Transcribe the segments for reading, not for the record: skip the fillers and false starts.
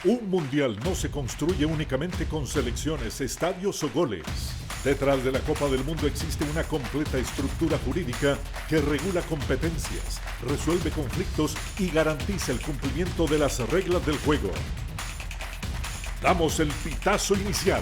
Un mundial no se construye únicamente con selecciones, estadios o goles. Detrás de la Copa del Mundo existe una completa estructura jurídica que regula competencias, resuelve conflictos y garantiza el cumplimiento de las reglas del juego. Damos el pitazo inicial.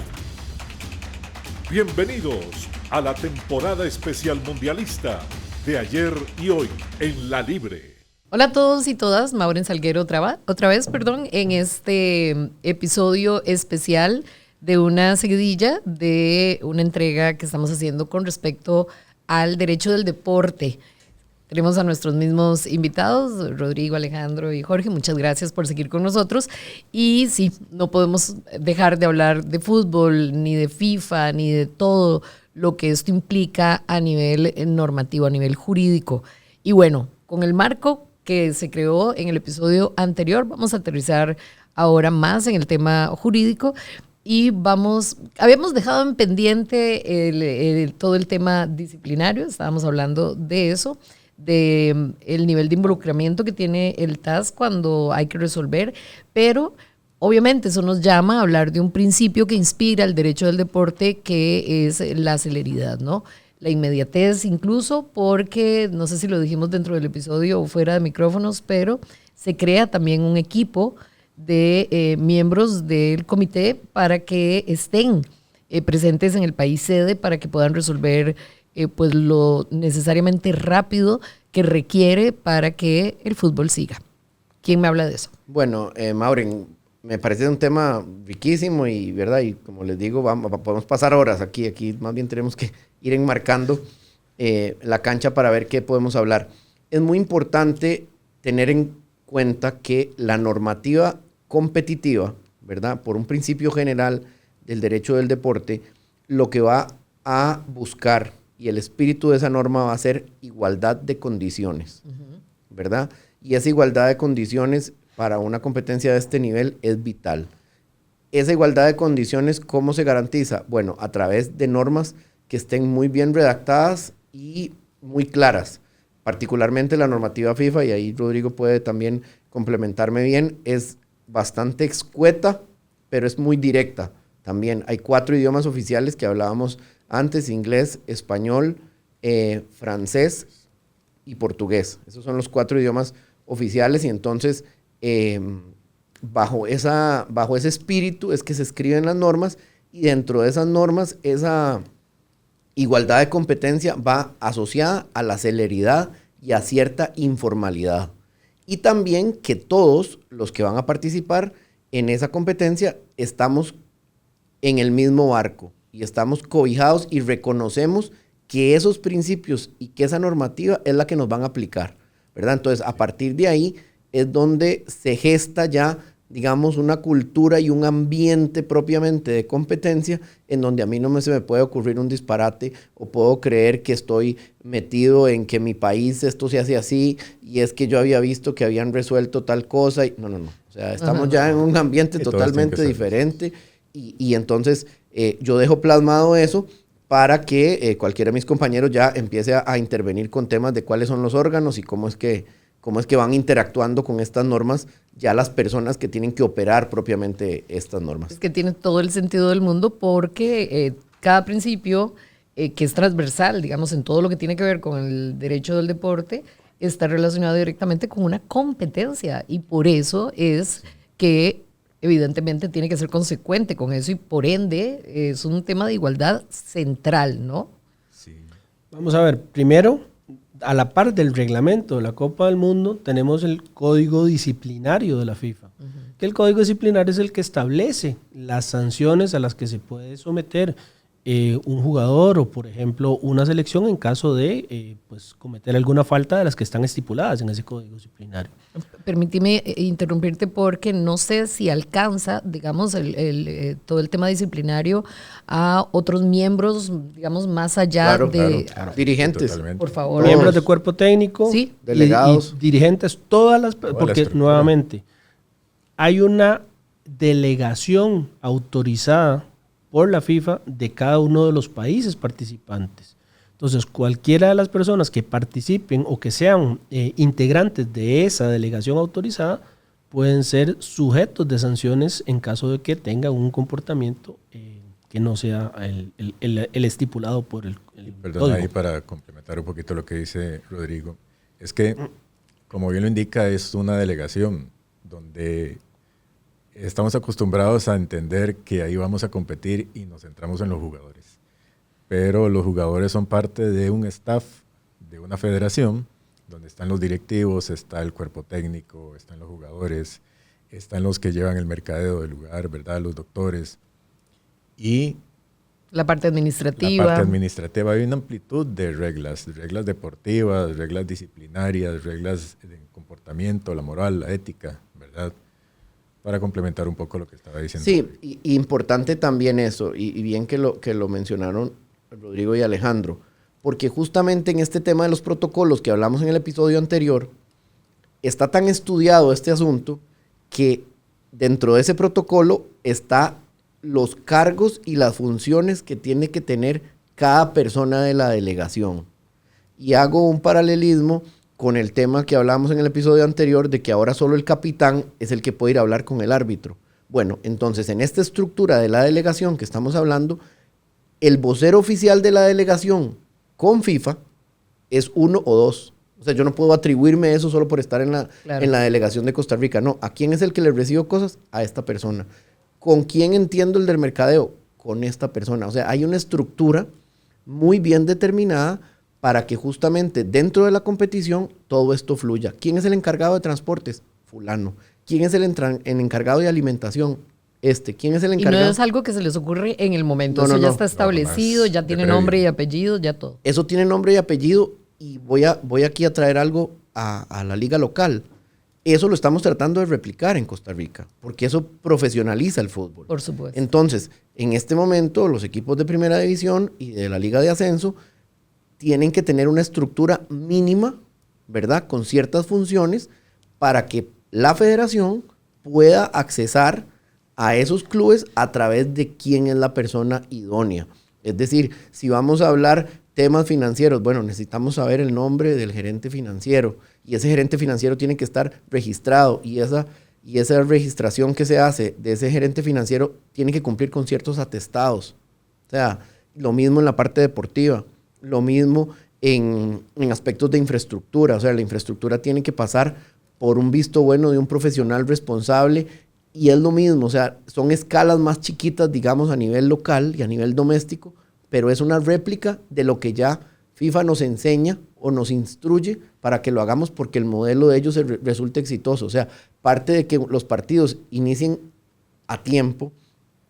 Bienvenidos a la temporada especial mundialista de ayer y hoy en La Libre. Hola a todos y todas, Maureen Salguero otra vez, en este episodio especial de una seguidilla de una entrega que estamos haciendo con respecto al derecho del deporte. Tenemos a nuestros mismos invitados, Rodrigo, Alejandro y Jorge. Muchas gracias por seguir con nosotros. Y sí, no podemos dejar de hablar de fútbol, ni de FIFA, ni de todo lo que esto implica a nivel normativo, a nivel jurídico. Y bueno, con el marco que se creó en el episodio anterior, vamos a aterrizar ahora más en el tema jurídico y habíamos dejado en pendiente todo el tema disciplinario, estábamos hablando de eso, de el nivel de involucramiento que tiene el TAS cuando hay que resolver, pero obviamente eso nos llama a hablar de un principio que inspira el derecho del deporte, que es la celeridad, ¿no? La inmediatez incluso, porque no sé si lo dijimos dentro del episodio o fuera de micrófonos, pero se crea también un equipo de miembros del comité para que estén presentes en el país sede para que puedan resolver pues lo necesariamente rápido que requiere para que el fútbol siga. ¿Quién me habla de eso? Bueno, Maureen, me parece un tema riquísimo y, ¿verdad? Y como les digo, podemos pasar horas aquí más bien tenemos que ir enmarcando la cancha para ver qué podemos hablar. Es muy importante tener en cuenta que la normativa competitiva, ¿verdad? Por un principio general del derecho del deporte, lo que va a buscar y el espíritu de esa norma va a ser igualdad de condiciones, ¿verdad? Y esa igualdad de condiciones para una competencia de este nivel es vital. Esa igualdad de condiciones, ¿cómo se garantiza? Bueno, a través de normas que estén muy bien redactadas y muy claras. Particularmente la normativa FIFA, y ahí Rodrigo puede también complementarme bien, es bastante escueta, pero es muy directa. También hay 4 idiomas oficiales que hablábamos antes: inglés, español, francés y portugués. Esos son los 4 idiomas oficiales y entonces bajo ese espíritu es que se escriben las normas y dentro de esas normas esa igualdad de competencia va asociada a la celeridad y a cierta informalidad. Y también que todos los que van a participar en esa competencia estamos en el mismo barco y estamos cobijados y reconocemos que esos principios y que esa normativa es la que nos van a aplicar, ¿verdad? Entonces, a partir de ahí es donde se gesta ya, digamos, una cultura y un ambiente propiamente de competencia en donde a mí no se me puede ocurrir un disparate o puedo creer que estoy metido en que mi país esto se hace así y es que yo había visto que habían resuelto tal cosa. No. O sea, estamos ya en un ambiente totalmente diferente y entonces yo dejo plasmado eso para que cualquiera de mis compañeros ya empiece a intervenir con temas de cuáles son los órganos y cómo es que van interactuando con estas normas ya las personas que tienen que operar propiamente estas normas. Es que tiene todo el sentido del mundo porque cada principio que es transversal, digamos, en todo lo que tiene que ver con el derecho del deporte, está relacionado directamente con una competencia y por eso es que evidentemente tiene que ser consecuente con eso y por ende es un tema de igualdad central, ¿no? Sí. Vamos a ver, primero, a la par del reglamento de la Copa del Mundo, tenemos el Código Disciplinario de la FIFA. Que el Código Disciplinario es el que establece las sanciones a las que se puede someter un jugador o, por ejemplo, una selección en caso de pues, cometer alguna falta de las que están estipuladas en ese Código Disciplinario. Permíteme interrumpirte porque no sé si alcanza, digamos, todo el tema disciplinario a otros miembros, digamos, más allá claro. Dirigentes. Totalmente. Por favor. Miembros de cuerpo técnico, ¿sí? Delegados. Y dirigentes, porque nuevamente hay una delegación autorizada por la FIFA de cada uno de los países participantes. Entonces, cualquiera de las personas que participen o que sean integrantes de esa delegación autorizada pueden ser sujetos de sanciones en caso de que tengan un comportamiento que no sea el estipulado por el Perdón, código. ahí para complementar un poquito lo que dice Rodrigo, es que, como bien lo indica, es una delegación donde estamos acostumbrados a entender que ahí vamos a competir y nos centramos en los jugadores. Pero los jugadores son parte de un staff, de una federación, donde están los directivos, está el cuerpo técnico, están los jugadores, están los que llevan el mercadeo del lugar, ¿verdad? Los doctores. Y La parte administrativa. la parte administrativa, hay una amplitud de reglas deportivas, reglas disciplinarias, reglas de comportamiento, la moral, la ética, ¿verdad? Para complementar un poco lo que estaba diciendo. Sí, y importante también eso, y bien que lo mencionaron Rodrigo y Alejandro, porque justamente en este tema de los protocolos que hablamos en el episodio anterior, está tan estudiado este asunto que dentro de ese protocolo está los cargos y las funciones que tiene que tener cada persona de la delegación. Y hago un paralelismo con el tema que hablamos en el episodio anterior de que ahora solo el capitán es el que puede ir a hablar con el árbitro. Bueno, entonces en esta estructura de la delegación que estamos hablando, el vocero oficial de la delegación con FIFA es 1 o 2. O sea, yo no puedo atribuirme eso solo por estar en la delegación de Costa Rica. No, ¿a quién es el que le recibo cosas? A esta persona. ¿Con quién entiendo el del mercadeo? Con esta persona. O sea, hay una estructura muy bien determinada para que justamente dentro de la competición todo esto fluya. ¿Quién es el encargado de transportes? Fulano. ¿Quién es el encargado de alimentación? ¿Quién es el encargado? Y no es algo que se les ocurre en el momento. Eso ya está establecido, ya tiene nombre y apellido, ya todo. Eso tiene nombre y apellido y voy aquí a traer algo a la liga local. Eso lo estamos tratando de replicar en Costa Rica, porque eso profesionaliza el fútbol. Por supuesto. Entonces, en este momento, los equipos de primera división y de la liga de ascenso tienen que tener una estructura mínima, ¿verdad? Con ciertas funciones para que la federación pueda accesar a esos clubes a través de quién es la persona idónea. Es decir, si vamos a hablar temas financieros, bueno, necesitamos saber el nombre del gerente financiero y ese gerente financiero tiene que estar registrado y esa registración que se hace de ese gerente financiero tiene que cumplir con ciertos atestados. O sea, lo mismo en la parte deportiva, lo mismo en aspectos de infraestructura. O sea, la infraestructura tiene que pasar por un visto bueno de un profesional responsable. Y es lo mismo, o sea, son escalas más chiquitas, digamos, a nivel local y a nivel doméstico, pero es una réplica de lo que ya FIFA nos enseña o nos instruye para que lo hagamos porque el modelo de ellos resulte exitoso. O sea, parte de que los partidos inicien a tiempo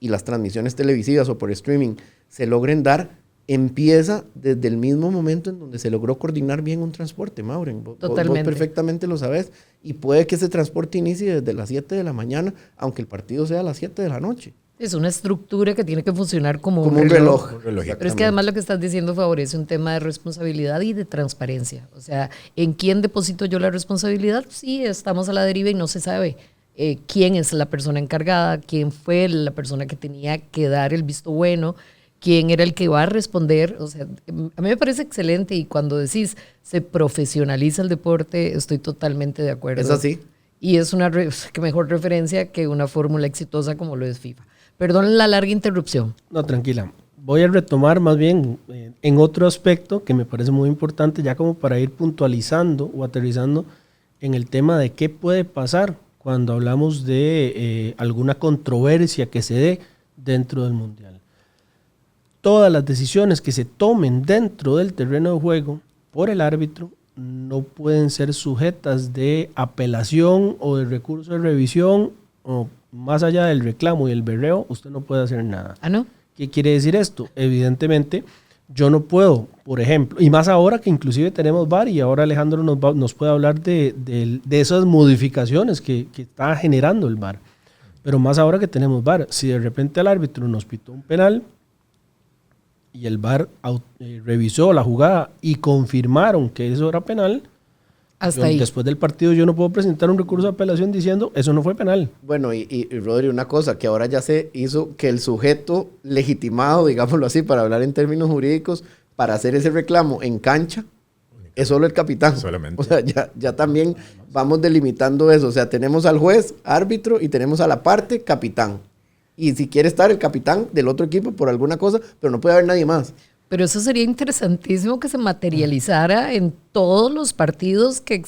y las transmisiones televisivas o por streaming se logren dar, empieza desde el mismo momento en donde se logró coordinar bien un transporte, Maureen. Totalmente. Vos perfectamente lo sabes. Y puede que ese transporte inicie desde las 7 de la mañana, aunque el partido sea a las 7 de la noche. Es una estructura que tiene que funcionar como un reloj. Un reloj. Pero es que además lo que estás diciendo favorece un tema de responsabilidad y de transparencia. O sea, ¿en quién deposito yo la responsabilidad? Sí, estamos a la deriva y no se sabe quién es la persona encargada, quién fue la persona que tenía que dar el visto bueno, quién era el que va a responder. O sea, a mí me parece excelente y cuando decís se profesionaliza el deporte, estoy totalmente de acuerdo. Es así. Y es una que mejor referencia que una fórmula exitosa como lo es FIFA. Perdón la larga interrupción. No, tranquila. Voy a retomar más bien en otro aspecto que me parece muy importante, ya como para ir puntualizando o aterrizando en el tema de qué puede pasar cuando hablamos de alguna controversia que se dé dentro del Mundial. Todas las decisiones que se tomen dentro del terreno de juego por el árbitro no pueden ser sujetas de apelación o de recurso de revisión o más allá del reclamo y el berreo, usted no puede hacer nada. ¿Ah, no? ¿Qué quiere decir esto? Evidentemente, yo no puedo, por ejemplo, y más ahora que inclusive tenemos VAR y ahora Alejandro nos puede hablar de esas modificaciones que está generando el VAR. Pero más ahora que tenemos VAR, si de repente al árbitro nos pitó un penal y el VAR revisó la jugada y confirmaron que eso era penal, hasta ahí. Después del partido yo no puedo presentar un recurso de apelación diciendo eso no fue penal. Bueno, y Rodri, una cosa, que ahora ya se hizo que el sujeto legitimado, digámoslo así, para hablar en términos jurídicos, para hacer ese reclamo en cancha, es solo el capitán. Solamente. O sea, ya también vamos delimitando eso. O sea, tenemos al juez, árbitro, y tenemos a la parte, capitán. Y si quiere estar el capitán del otro equipo por alguna cosa, pero no puede haber nadie más. Pero eso sería interesantísimo que se materializara en todos los partidos que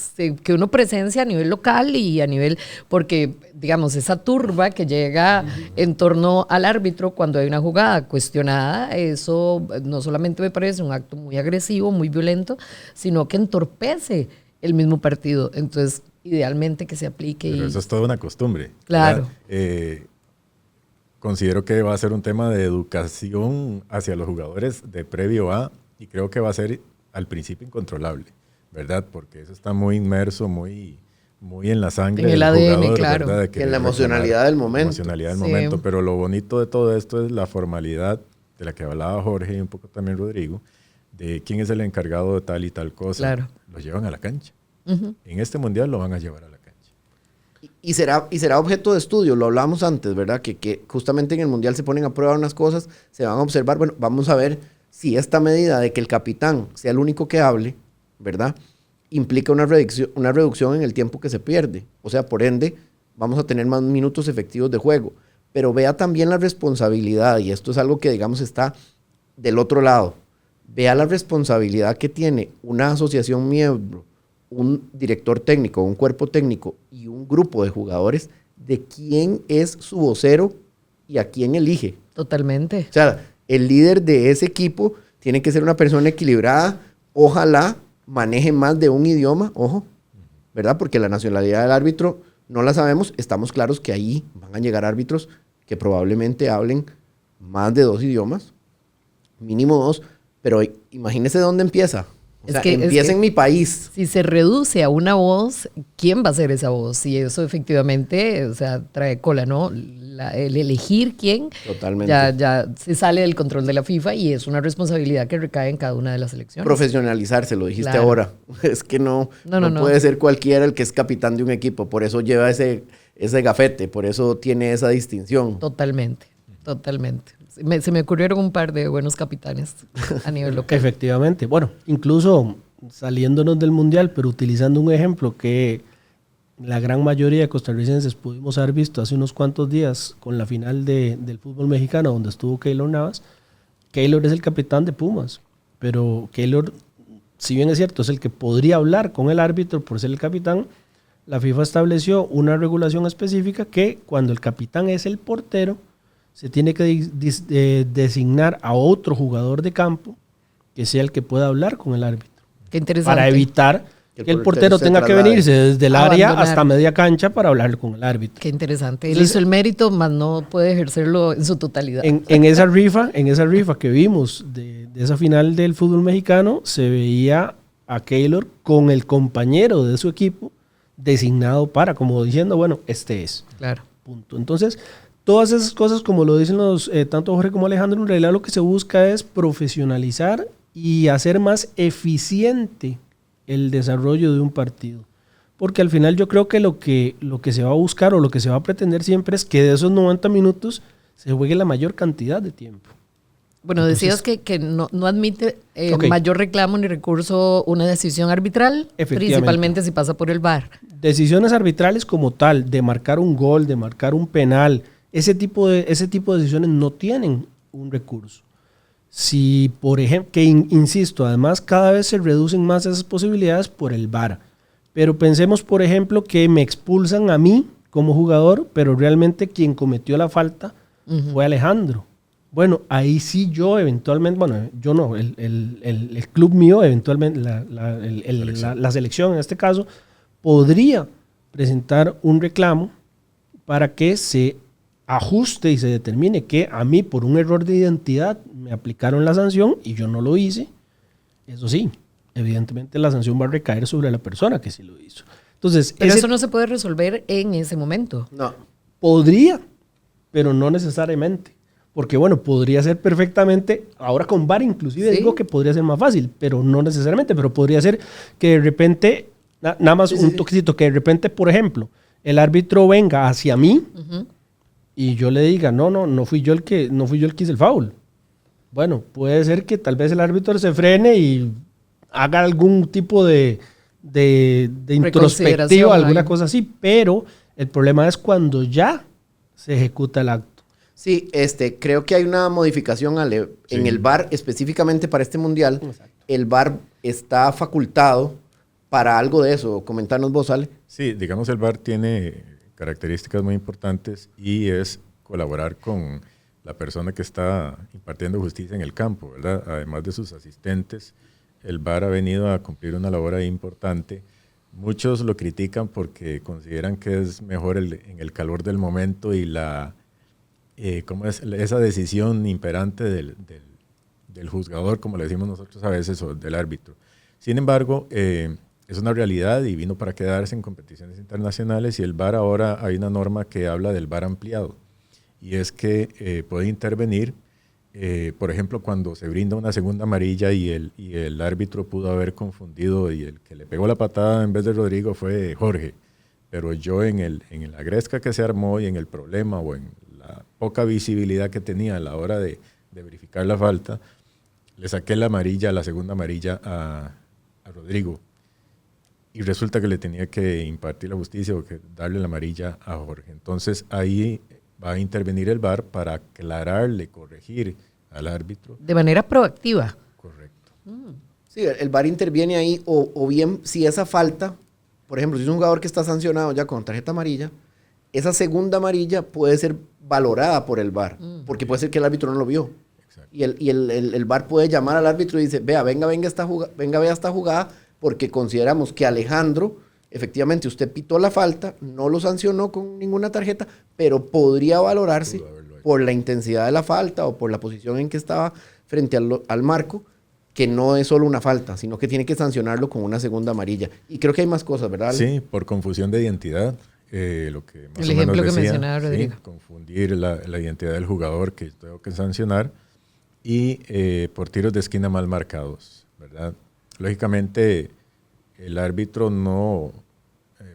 uno presencia a nivel local y a nivel, porque digamos, esa turba que llega en torno al árbitro cuando hay una jugada cuestionada, eso no solamente me parece un acto muy agresivo, muy violento, sino que entorpece el mismo partido. Entonces, idealmente que se aplique. Pero eso es toda una costumbre. Claro. Considero que va a ser un tema de educación hacia los jugadores de previo a, y creo que va a ser al principio incontrolable, ¿verdad? Porque eso está muy inmerso, muy en la sangre en el del ADN, jugador, claro. ¿verdad? En la emocionalidad del momento. Emocionalidad del Sí. momento. Pero lo bonito de todo esto es la formalidad de la que hablaba Jorge y un poco también Rodrigo, de quién es el encargado de tal y tal cosa. Claro. Lo llevan a la cancha. Ujú. En este mundial lo van a llevar a la cancha. Y será objeto de estudio, lo hablábamos antes, ¿verdad? Que justamente en el Mundial se ponen a prueba unas cosas, se van a observar, bueno, vamos a ver si esta medida de que el capitán sea el único que hable, ¿verdad? Implica una reducción en el tiempo que se pierde. O sea, por ende, vamos a tener más minutos efectivos de juego. Pero vea también la responsabilidad, y esto es algo que, digamos, está del otro lado. Vea la responsabilidad que tiene una asociación miembro, un director técnico, un cuerpo técnico y un grupo de jugadores de quién es su vocero y a quién elige. Totalmente. O sea, el líder de ese equipo tiene que ser una persona equilibrada, ojalá maneje más de un idioma, ojo, ¿verdad? Porque la nacionalidad del árbitro no la sabemos, estamos claros que ahí van a llegar árbitros que probablemente hablen más de 2 idiomas, mínimo 2, pero imagínese dónde empieza. O sea, empieza en mi país. Si se reduce a una voz, ¿quién va a ser esa voz? Y eso efectivamente, o sea, trae cola, ¿no? El elegir quién Totalmente. ya se sale del control de la FIFA y es una responsabilidad que recae en cada una de las selecciones. Profesionalizarse, lo dijiste Claro. ahora. Es que no puede ser cualquiera el que es capitán de un equipo, por eso lleva ese gafete, por eso tiene esa distinción. Totalmente. Se me ocurrieron un par de buenos capitanes a nivel local. Efectivamente. Bueno, incluso saliéndonos del Mundial, pero utilizando un ejemplo que la gran mayoría de costarricenses pudimos haber visto hace unos cuantos días con la final del fútbol mexicano donde estuvo Keylor Navas. Keylor es el capitán de Pumas, pero Keylor, si bien es cierto, es el que podría hablar con el árbitro por ser el capitán. La FIFA estableció una regulación específica que cuando el capitán es el portero, se tiene que designar a otro jugador de campo que sea el que pueda hablar con el árbitro. Qué interesante. Para evitar que el portero tenga que venirse desde el área hasta media cancha para hablar con el árbitro. Qué interesante. Él hizo el mérito, mas no puede ejercerlo en su totalidad. En esa rifa que vimos de esa final del fútbol mexicano, se veía a Keylor con el compañero de su equipo designado para, como diciendo, bueno, este es. Claro. Punto. Entonces, todas esas cosas, como lo dicen tanto Jorge como Alejandro, en realidad lo que se busca es profesionalizar y hacer más eficiente el desarrollo de un partido. Porque al final yo creo que lo que se va a buscar o lo que se va a pretender siempre es que de esos 90 minutos se juegue la mayor cantidad de tiempo. Bueno, Entonces, decías que no admite mayor reclamo ni recurso una decisión arbitral, principalmente si pasa por el VAR. Decisiones arbitrales como tal, de marcar un gol, de marcar un penal, ese tipo de decisiones no tienen un recurso. Si, por ejemplo, que insisto, además cada vez se reducen más esas posibilidades por el VAR. Pero pensemos, por ejemplo, que me expulsan a mí como jugador, pero realmente quien cometió la falta fue Alejandro. Bueno, ahí sí yo eventualmente, bueno, yo no, el club mío eventualmente, la selección en este caso, podría presentar un reclamo para que se ajuste y se determine que a mí por un error de identidad me aplicaron la sanción y yo no lo hice. Eso sí, evidentemente la sanción va a recaer sobre la persona que sí lo hizo. Entonces, pero eso no se puede resolver en ese momento. No. Podría, pero no necesariamente. Porque bueno, podría ser perfectamente, ahora con VAR inclusive digo que podría ser más fácil, pero no necesariamente, pero podría ser que de repente, nada más un toquecito, que de repente, por ejemplo, el árbitro venga hacia mí y yo le diga, no fui yo el que hice el foul. Bueno, puede ser que tal vez el árbitro se frene y haga algún tipo de introspectiva, alguna cosa así, pero el problema es cuando ya se ejecuta el acto. Sí, creo que hay una modificación en el VAR, específicamente para este mundial. Exacto. El VAR está facultado para algo de eso. Comentarnos vos, Ale. Sí, digamos el VAR tiene características muy importantes y es colaborar con la persona que está impartiendo justicia en el campo, ¿verdad? Además de sus asistentes, el VAR ha venido a cumplir una labor ahí importante. Muchos lo critican porque consideran que es mejor en el calor del momento y ¿cómo es? Esa decisión imperante del juzgador, como le decimos nosotros a veces, o del árbitro. Sin embargo, es una realidad y vino para quedarse en competiciones internacionales, y el VAR ahora hay una norma que habla del VAR ampliado, y es que puede intervenir, por ejemplo, cuando se brinda una segunda amarilla y el árbitro pudo haber confundido y el que le pegó la patada en vez de Rodrigo fue Jorge, pero yo en la gresca que se armó y en el problema o en la poca visibilidad que tenía a la hora de verificar la falta, le saqué la segunda amarilla a Rodrigo. Y resulta que le tenía que impartir la justicia o que darle la amarilla a Jorge. Entonces ahí va a intervenir el VAR para aclararle, corregir al árbitro. De manera proactiva. Correcto. Sí, el VAR interviene ahí, o bien si esa falta, por ejemplo, si es un jugador que está sancionado ya con tarjeta amarilla, esa segunda amarilla puede ser valorada por el VAR, porque puede ser que el árbitro no lo vio. Exacto. Y el VAR puede llamar al árbitro y dice, vea esta jugada, porque consideramos que Alejandro, efectivamente usted pitó la falta, no lo sancionó con ninguna tarjeta, pero podría valorarse por la intensidad de la falta o por la posición en que estaba frente al marco, que no es solo una falta, sino que tiene que sancionarlo con una segunda amarilla. Y creo que hay más cosas, ¿verdad, Ale? Sí, por confusión de identidad. Lo que más el ejemplo que mencionaba Rodrigo. Sí, confundir la identidad del jugador que tengo que sancionar, y por tiros de esquina mal marcados, ¿verdad? Lógicamente, el árbitro no...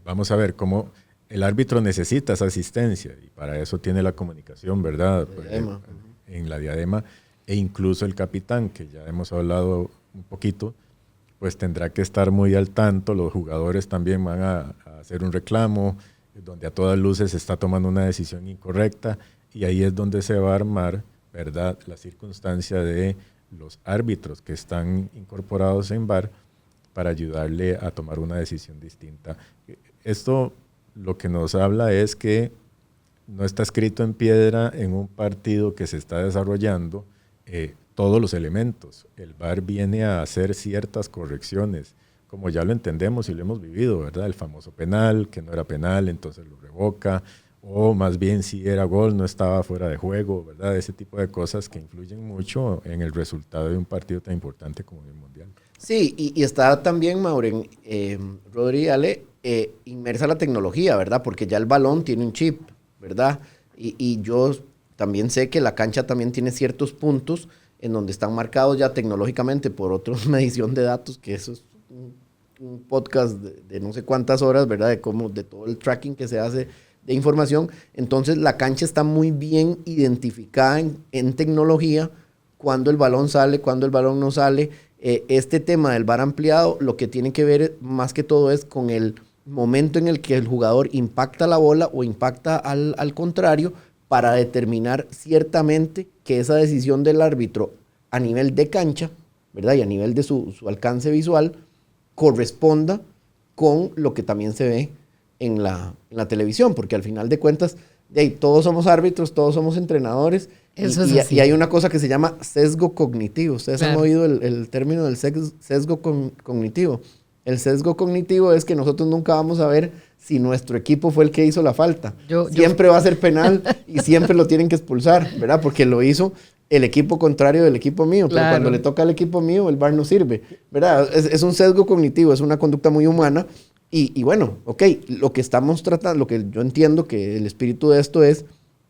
vamos a ver cómo el árbitro necesita esa asistencia, y para eso tiene la comunicación, ¿verdad? En la diadema, e incluso el capitán, que ya hemos hablado un poquito, pues tendrá que estar muy al tanto. Los jugadores también van a hacer un reclamo, donde a todas luces se está tomando una decisión incorrecta, y ahí es donde se va a armar, ¿verdad?, la circunstancia de los árbitros que están incorporados en VAR para ayudarle a tomar una decisión distinta. Esto lo que nos habla es que no está escrito en piedra en un partido que se está desarrollando todos los elementos. El VAR viene a hacer ciertas correcciones, como ya lo entendemos y lo hemos vivido, ¿verdad? El famoso penal, que no era penal, entonces lo revoca, o más bien si era gol, no estaba fuera de juego, ¿verdad? Ese tipo de cosas que influyen mucho en el resultado de un partido tan importante como el Mundial. Sí, y está también, Mauren, Rodri, Ale, inmersa la tecnología, ¿verdad? Porque ya el balón tiene un chip, ¿verdad? Y yo también sé que la cancha también tiene ciertos puntos en donde están marcados ya tecnológicamente por otra medición de datos, que eso es un podcast de no sé cuántas horas, ¿verdad? De todo el tracking que se hace de información. Entonces la cancha está muy bien identificada en tecnología, cuando el balón sale, cuando el balón no sale. Este tema del VAR ampliado lo que tiene que ver más que todo es con el momento en el que el jugador impacta la bola o impacta al contrario, para determinar ciertamente que esa decisión del árbitro a nivel de cancha, ¿verdad?, y a nivel de su alcance visual, corresponda con lo que también se ve en la televisión, porque al final de cuentas, todos somos árbitros, todos somos entrenadores, y hay una cosa que se llama sesgo cognitivo. Ustedes han oído el término del sesgo cognitivo. El sesgo cognitivo es que nosotros nunca vamos a ver si nuestro equipo fue el que hizo la falta. Siempre va a ser penal y siempre lo tienen que expulsar, ¿verdad? Porque lo hizo el equipo contrario del equipo mío. Claro. Pero cuando le toca al equipo mío, el VAR no sirve, ¿verdad? Es un sesgo cognitivo, es una conducta muy humana. Y bueno, ok, lo que estamos tratando, lo que yo entiendo que el espíritu de esto es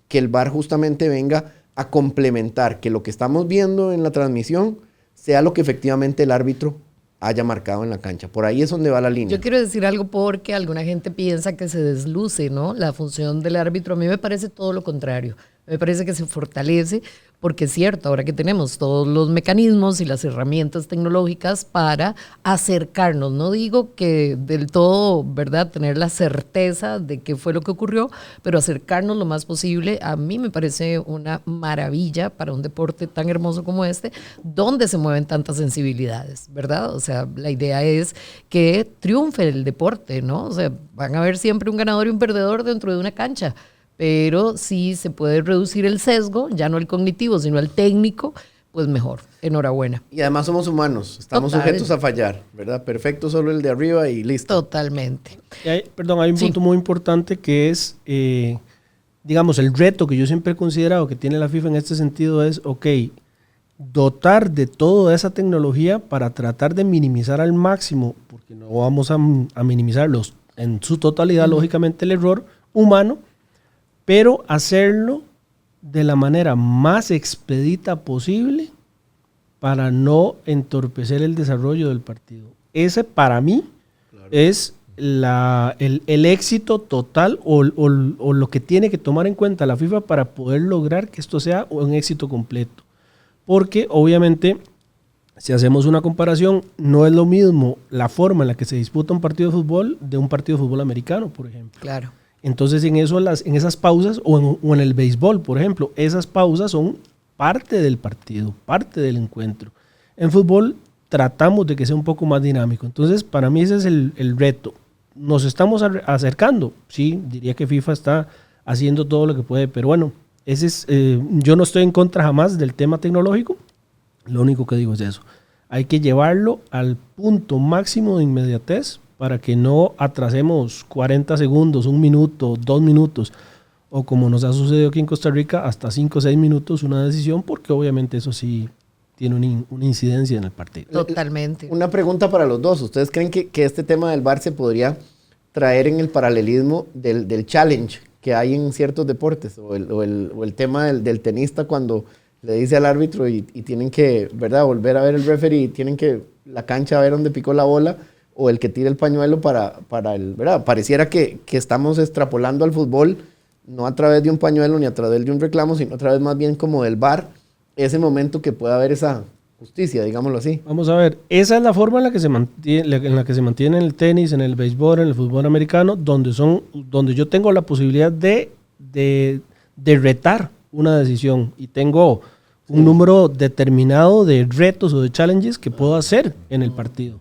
que el VAR justamente venga a complementar, que lo que estamos viendo en la transmisión sea lo que efectivamente el árbitro haya marcado en la cancha. Por ahí es donde va la línea. Yo quiero decir algo porque alguna gente piensa que se desluce, ¿no?, la función del árbitro. A mí me parece todo lo contrario. Me parece que se fortalece porque es cierto, ahora que tenemos todos los mecanismos y las herramientas tecnológicas para acercarnos, no digo que del todo, ¿verdad?, tener la certeza de qué fue lo que ocurrió, pero acercarnos lo más posible, a mí me parece una maravilla para un deporte tan hermoso como este, donde se mueven tantas sensibilidades, ¿verdad? O sea, la idea es que triunfe el deporte, ¿no? O sea, van a haber siempre un ganador y un perdedor dentro de una cancha, pero si se puede reducir el sesgo, ya no el cognitivo, sino el técnico, pues mejor. Enhorabuena. Y además somos humanos, estamos sujetos a fallar, ¿verdad? Perfecto solo el de arriba y listo. Totalmente. Hay un punto muy importante que es, digamos, el reto que yo siempre he considerado que tiene la FIFA en este sentido es, dotar de toda esa tecnología para tratar de minimizar al máximo, porque no vamos a minimizarlos en su totalidad, lógicamente, el error humano, pero hacerlo de la manera más expedita posible para no entorpecer el desarrollo del partido. Ese para mí es el éxito total o lo que tiene que tomar en cuenta la FIFA para poder lograr que esto sea un éxito completo. Porque obviamente, si hacemos una comparación, no es lo mismo la forma en la que se disputa un partido de fútbol de un partido de fútbol americano, por ejemplo. Claro. Entonces en esas pausas o en el béisbol, por ejemplo, esas pausas son parte del partido, parte del encuentro. En fútbol tratamos de que sea un poco más dinámico. Entonces para mí ese es el reto. ¿Nos estamos acercando? Sí, diría que FIFA está haciendo todo lo que puede, pero bueno, yo no estoy en contra jamás del tema tecnológico. Lo único que digo es eso. Hay que llevarlo al punto máximo de inmediatez para que no atrasemos 40 segundos, 1 minuto, 2 minutos, o como nos ha sucedido aquí en Costa Rica, hasta 5 o 6 minutos una decisión, porque obviamente eso sí tiene una incidencia en el partido. Totalmente. Una pregunta para los dos. ¿Ustedes creen que este tema del VAR se podría traer en el paralelismo del challenge que hay en ciertos deportes? O el tema del tenista cuando le dice al árbitro y tienen que, ¿verdad?, volver a ver el referee, tienen que la cancha a ver dónde picó la bola, o el que tira el pañuelo para el, ¿verdad? Pareciera que estamos extrapolando al fútbol, no a través de un pañuelo ni a través de un reclamo, sino a través más bien como del VAR, ese momento que pueda haber esa justicia, digámoslo así. Vamos a ver, esa es la forma en la que se mantiene en el tenis, en el béisbol, en el fútbol americano, donde yo tengo la posibilidad de retar una decisión y tengo un número determinado de retos o de challenges que puedo hacer en el partido.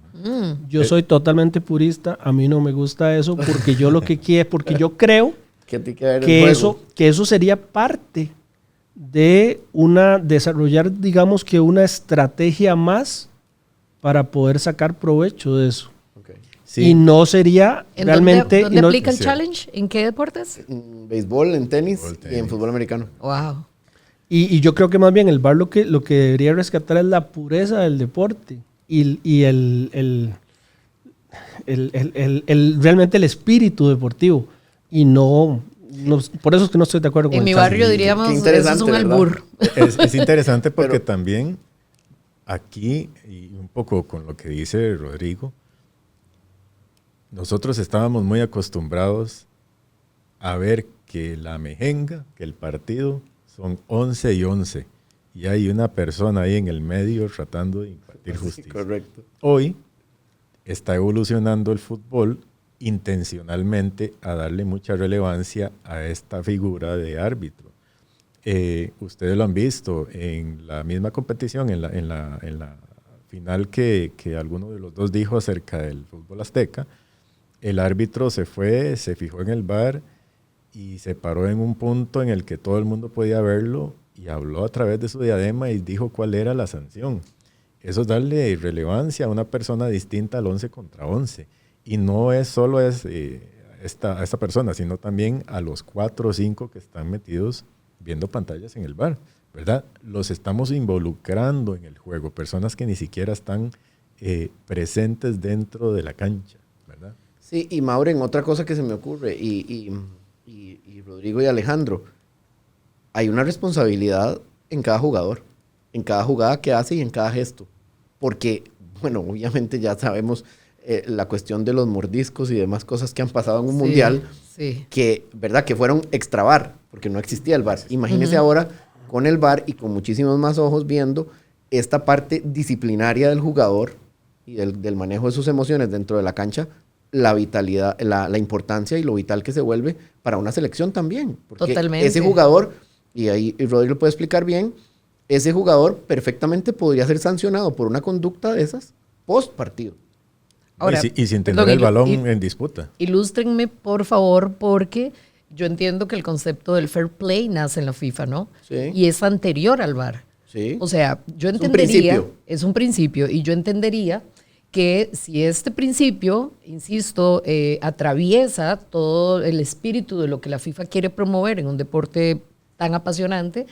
Yo soy totalmente purista, a mí no me gusta eso porque yo lo que quiero, porque yo creo que eso sería parte de desarrollar, digamos que una estrategia más para poder sacar provecho de eso. Okay. Sí. Y no sería realmente... ¿Dónde aplica el challenge? ¿En qué deportes? En béisbol, en tenis y en fútbol americano. Wow. Y yo creo que más bien el VAR lo que debería rescatar es la pureza del deporte y realmente el espíritu deportivo. Y no, por eso es que no estoy de acuerdo con en mi challenge. barrio diríamos, eso es un albur. Es interesante porque también aquí, y un poco con lo que dice Rodrigo, nosotros estábamos muy acostumbrados a ver que la mejenga, que el partido son 11 y 11 y hay una persona ahí en el medio tratando de impartir justicia. Correcto. Hoy está evolucionando el fútbol intencionalmente a darle mucha relevancia a esta figura de árbitro. Ustedes lo han visto en la misma competición, en la final que alguno de los dos dijo acerca del fútbol azteca. El árbitro se fijó en el VAR y se paró en un punto en el que todo el mundo podía verlo y habló a través de su diadema y dijo cuál era la sanción. Eso es darle relevancia a una persona distinta al 11 contra 11. Y no es solo esta persona, sino también a los 4 o 5 que están metidos viendo pantallas en el VAR, ¿verdad? Los estamos involucrando en el juego, personas que ni siquiera están presentes dentro de la cancha, ¿verdad? Sí, y Mauren, otra cosa que se me ocurre, y Rodrigo y Alejandro, hay una responsabilidad en cada jugador, en cada jugada que hace y en cada gesto. Porque, bueno, obviamente ya sabemos la cuestión de los mordiscos y demás cosas que han pasado en un mundial, sí. que, ¿verdad? Que fueron extra VAR, porque no existía el VAR. Imagínese ahora con el VAR y con muchísimos más ojos viendo esta parte disciplinaria del jugador y del manejo de sus emociones dentro de la cancha, la vitalidad, la importancia y lo vital que se vuelve para una selección también. Porque Totalmente. ese jugador, y ahí Rodrigo lo puede explicar bien, ese jugador perfectamente podría ser sancionado por una conducta de esas post partido. Ahora, y sin tener perdón, el balón en disputa. Ilústrenme, por favor, porque yo entiendo que el concepto del fair play nace en la FIFA, ¿no? Sí. Y es anterior al VAR. Sí. O sea, yo Es un entendería... principio. Es un principio. Y yo entendería que si este principio, insisto, atraviesa todo el espíritu de lo que la FIFA quiere promover en un deporte tan apasionante,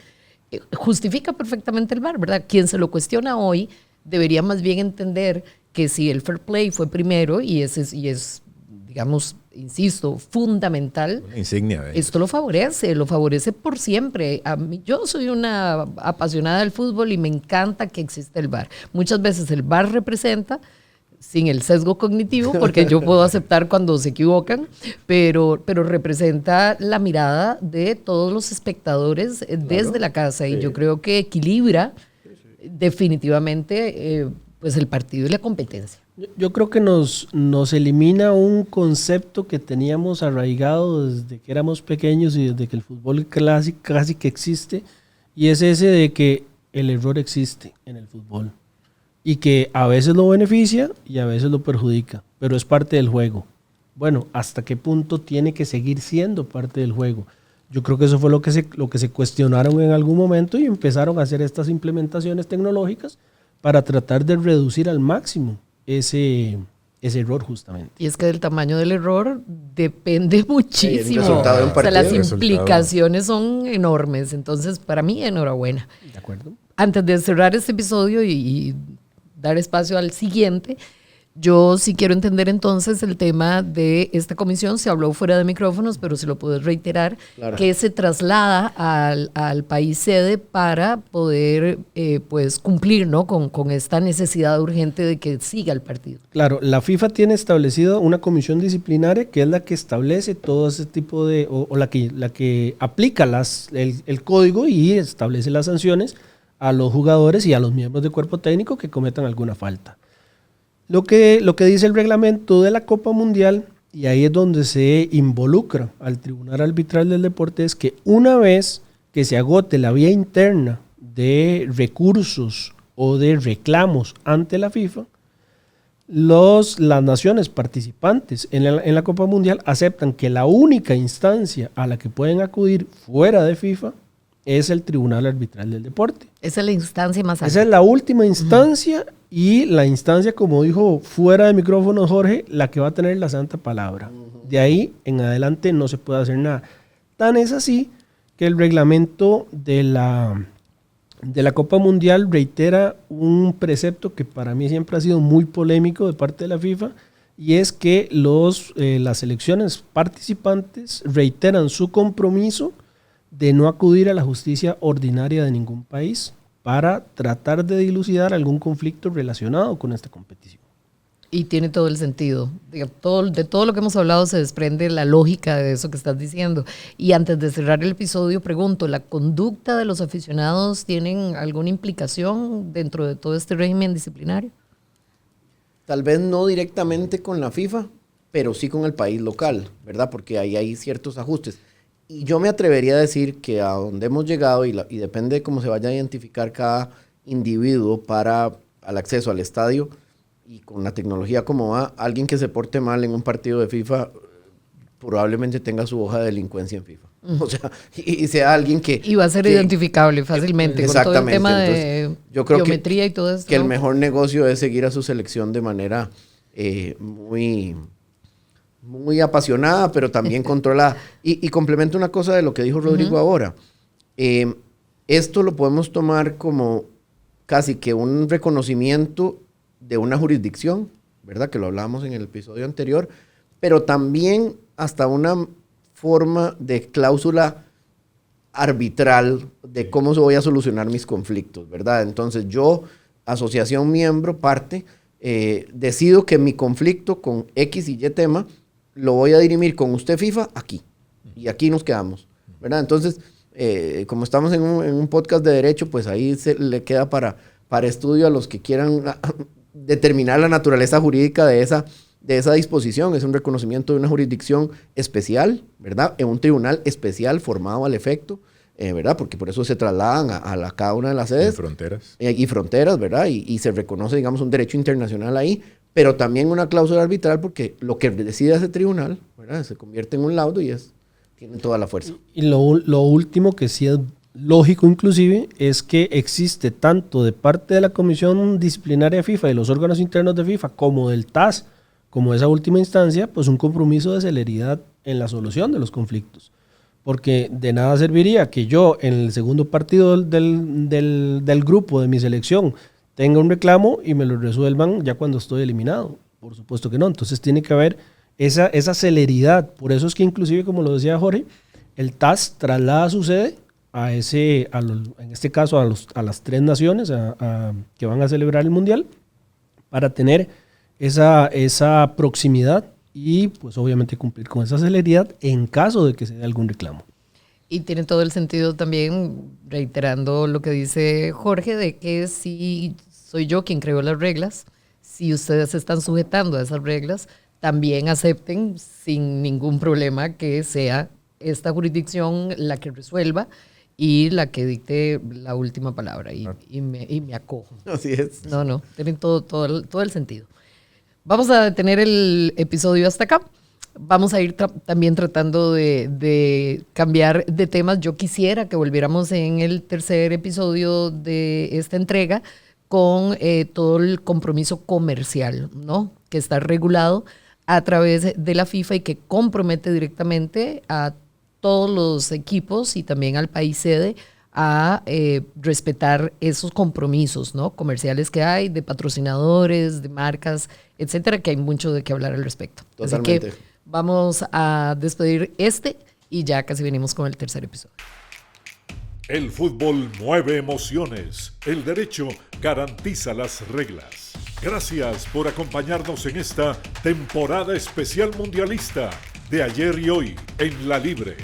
justifica perfectamente el VAR, ¿verdad? Quien se lo cuestiona hoy debería más bien entender que si el fair play fue primero y es, digamos, insisto, fundamental, Una insignia de esto lo favorece por siempre. A mí, yo soy una apasionada del fútbol y me encanta que exista el VAR. Muchas veces el VAR representa, sin el sesgo cognitivo, porque yo puedo aceptar cuando se equivocan, pero representa la mirada de todos los espectadores desde la casa y yo creo que equilibra definitivamente pues el partido y la competencia. Yo creo que nos elimina un concepto que teníamos arraigado desde que éramos pequeños y desde que el fútbol casi que existe, y es ese de que el error existe en el fútbol y que a veces lo beneficia y a veces lo perjudica, pero es parte del juego. Bueno, ¿hasta qué punto tiene que seguir siendo parte del juego? Yo creo que eso fue lo que se cuestionaron en algún momento y empezaron a hacer estas implementaciones tecnológicas para tratar de reducir al máximo ese error justamente. Y es que del tamaño del error depende muchísimo. el resultado de un O sea, las partido. implicaciones son enormes. Entonces, para mí, enhorabuena. ¿De acuerdo? Antes de cerrar este episodio y dar espacio al siguiente, yo sí quiero entender entonces el tema de esta comisión. Se habló fuera de micrófonos, pero si lo puedes reiterar, Claro. que se traslada al país sede para poder pues cumplir, ¿no? con esta necesidad urgente de que siga el partido. Claro, la FIFA tiene establecido una comisión disciplinaria que es la que establece todo ese tipo de, o la que aplica el código y establece las sanciones a los jugadores y a los miembros del cuerpo técnico que cometan alguna falta. Lo que dice el reglamento de la Copa Mundial, y ahí es donde se involucra al Tribunal Arbitral del Deporte, es que una vez que se agote la vía interna de recursos o de reclamos ante la FIFA, las naciones participantes en la Copa Mundial aceptan que la única instancia a la que pueden acudir fuera de FIFA es el Tribunal Arbitral del Deporte. Esa es la instancia más alta. Esa es la última instancia y la instancia, como dijo fuera de micrófono Jorge, la que va a tener la santa palabra. De ahí en adelante no se puede hacer nada. Tan es así que el reglamento de la Copa Mundial reitera un precepto que para mí siempre ha sido muy polémico de parte de la FIFA, y es que las selecciones participantes reiteran su compromiso de no acudir a la justicia ordinaria de ningún país para tratar de dilucidar algún conflicto relacionado con esta competición. Y tiene todo el sentido. De todo lo que hemos hablado se desprende la lógica de eso que estás diciendo. Y antes de cerrar el episodio, pregunto, ¿la conducta de los aficionados tienen alguna implicación dentro de todo este régimen disciplinario? Tal vez no directamente con la FIFA, pero sí con el país local, ¿verdad? Porque ahí hay ciertos ajustes. Y yo me atrevería a decir que a donde hemos llegado, y depende de cómo se vaya a identificar cada individuo para al acceso al estadio, y con la tecnología como va, alguien que se porte mal en un partido de FIFA probablemente tenga su hoja de delincuencia en FIFA. O sea, y sea alguien que... Y va a ser identificable fácilmente con todo el tema de Entonces, yo creo biometría y todo esto. que el ¿no? mejor negocio es seguir a su selección de manera muy apasionada, pero también controlada. Y complemento una cosa de lo que dijo Rodrigo ahora. Esto lo podemos tomar como casi que un reconocimiento de una jurisdicción, ¿verdad? Que lo hablábamos en el episodio anterior, pero también hasta una forma de cláusula arbitral de cómo se voy a solucionar mis conflictos, ¿verdad? Entonces yo, asociación miembro, parte, decido que mi conflicto con X y Y tema lo voy a dirimir con usted FIFA aquí, y aquí nos quedamos, ¿verdad? Entonces como estamos en un podcast de derecho, pues ahí se le queda para estudio a los que quieran determinar la naturaleza jurídica de esa disposición. Es un reconocimiento de una jurisdicción especial, ¿verdad? En un tribunal especial formado al efecto, ¿verdad? Porque por eso se trasladan a cada una de las sedes. Y fronteras. Y fronteras, ¿verdad? Y se reconoce, digamos, un derecho internacional ahí, pero también una cláusula arbitral, porque lo que decide ese tribunal, ¿verdad? Se convierte en un laudo y tiene toda la fuerza. Y lo último que sí es lógico inclusive es que existe tanto de parte de la Comisión Disciplinaria de FIFA y los órganos internos de FIFA como del TAS, como esa última instancia, pues un compromiso de celeridad en la solución de los conflictos. Porque de nada serviría que yo en el segundo partido del grupo de mi selección tenga un reclamo y me lo resuelvan ya cuando estoy eliminado. Por supuesto que no. Entonces tiene que haber esa celeridad. Por eso es que inclusive, como lo decía Jorge, el TAS traslada su sede en este caso a las 3 naciones que van a celebrar el Mundial, para tener esa proximidad y pues obviamente cumplir con esa celeridad en caso de que se dé algún reclamo. Y tiene todo el sentido también, reiterando lo que dice Jorge, de que si soy yo quien creó las reglas, si ustedes se están sujetando a esas reglas, también acepten sin ningún problema que sea esta jurisdicción la que resuelva y la que dicte la última palabra, y me acojo. Así es. No, tienen todo el sentido. Vamos a detener el episodio hasta acá. Vamos a ir también tratando de cambiar de temas. Yo quisiera que volviéramos en el tercer episodio de esta entrega con todo el compromiso comercial, ¿no? Que está regulado a través de la FIFA y que compromete directamente a todos los equipos y también al país sede a respetar esos compromisos, ¿no? Comerciales que hay, de patrocinadores, de marcas, etcétera, que hay mucho de qué hablar al respecto. Totalmente. Así que vamos a despedir y ya casi venimos con el tercer episodio. El fútbol mueve emociones. El derecho garantiza las reglas. Gracias por acompañarnos en esta temporada especial mundialista de ayer y hoy en La Libre.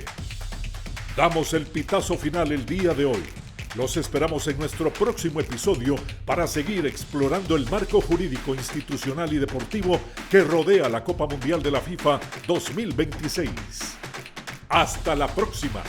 Damos el pitazo final el día de hoy. Los esperamos en nuestro próximo episodio para seguir explorando el marco jurídico, institucional y deportivo que rodea la Copa Mundial de la FIFA 2026. ¡Hasta la próxima!